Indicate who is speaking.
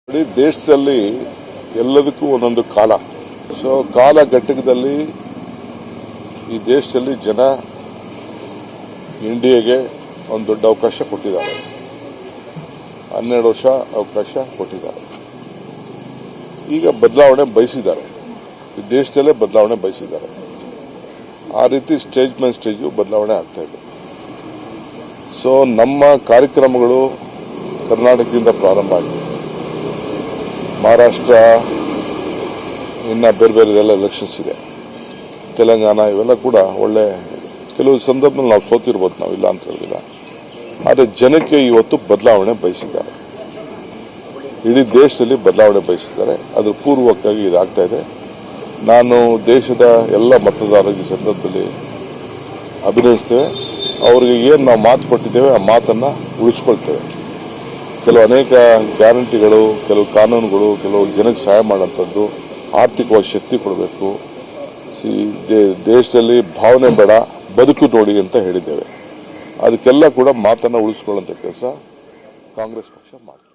Speaker 1: ನೋಡಿ, ದೇಶದಲ್ಲಿ ಎಲ್ಲದಕ್ಕೂ ಒಂದೊಂದು ಕಾಲ. ಸೊ ಕಾಲ ಘಟ್ಟಕದಲ್ಲಿ ಈ ದೇಶದಲ್ಲಿ ಜನ ಇಂಡಿಯಾಗೆ ಒಂದು ದೊಡ್ಡ ಅವಕಾಶ ಕೊಟ್ಟಿದ್ದಾರೆ. 12 ವರ್ಷ ಅವಕಾಶ ಕೊಟ್ಟಿದ್ದಾರೆ. ಈಗ ಬದಲಾವಣೆ ಬಯಸಿದ್ದಾರೆ. ಈ ದೇಶದಲ್ಲೇ ಬದಲಾವಣೆ ಬಯಸಿದ್ದಾರೆ. ಆ ರೀತಿ ಸ್ಟೇಜ್ ಮೇಲೆ ಸ್ಟೇಜು ಬದಲಾವಣೆ ಆಗ್ತಾ ಇದೆ. ಸೊ ನಮ್ಮ ಕಾರ್ಯಕ್ರಮಗಳು ಕರ್ನಾಟಕದಿಂದ ಪ್ರಾರಂಭ ಆಗಿದೆ. ಮಹಾರಾಷ್ಟ್ರ, ಇನ್ನು ಬೇರೆ ಬೇರೆದೆಲ್ಲ ಎಲೆಕ್ಷನ್ಸ್ ಇದೆ. ತೆಲಂಗಾಣ ಇವೆಲ್ಲ ಕೂಡ ಒಳ್ಳೆ, ಕೆಲವು ಸಂದರ್ಭದಲ್ಲಿ ನಾವು ಸೋತಿರ್ಬೋದು, ನಾವು ಇಲ್ಲ ಅಂತ ಹೇಳಿಲ್ಲ. ಆದರೆ ಜನಕ್ಕೆ ಇವತ್ತು ಬದಲಾವಣೆ ಬಯಸಿದ್ದಾರೆ. ಇಡೀ ದೇಶದಲ್ಲಿ ಬದಲಾವಣೆ ಬಯಸಿದ್ದಾರೆ. ಅದ್ರ ಪೂರ್ವಕವಾಗಿ ಇದಾಗ್ತಾ ಇದೆ. ನಾನು ದೇಶದ ಎಲ್ಲ ಮತದಾರರಿಗೆ ಈ ಸಂದರ್ಭದಲ್ಲಿ ಅಭಿನಯಿಸ್ತೇವೆ. ಅವರಿಗೆ ಏನು ನಾವು ಮಾತು ಕೊಟ್ಟಿದ್ದೇವೆ ಆ ಮಾತನ್ನು ಉಳಿಸ್ಕೊಳ್ತೇವೆ. ಕೆಲವು ಅನೇಕ ಗ್ಯಾರಂಟಿಗಳು, ಕೆಲವು ಕಾನೂನುಗಳು, ಕೆಲವು ಜನಕ್ಕೆ ಸಹಾಯ ಮಾಡೋಂಥದ್ದು, ಆರ್ಥಿಕವಾಗಿ ಶಕ್ತಿ ಕೊಡಬೇಕು. ದೇಶದಲ್ಲಿ ಭಾವನೆ ಬೇಡ, ಬದುಕು ನೋಡಿ ಅಂತ ಹೇಳಿದ್ದೇವೆ. ಅದಕ್ಕೆಲ್ಲ ಕೂಡ ಮಾತನ್ನು ಉಳಿಸ್ಕೊಳ್ಳುವಂಥ ಕೆಲಸ ಕಾಂಗ್ರೆಸ್ ಪಕ್ಷ ಮಾಡ್ತಾರೆ.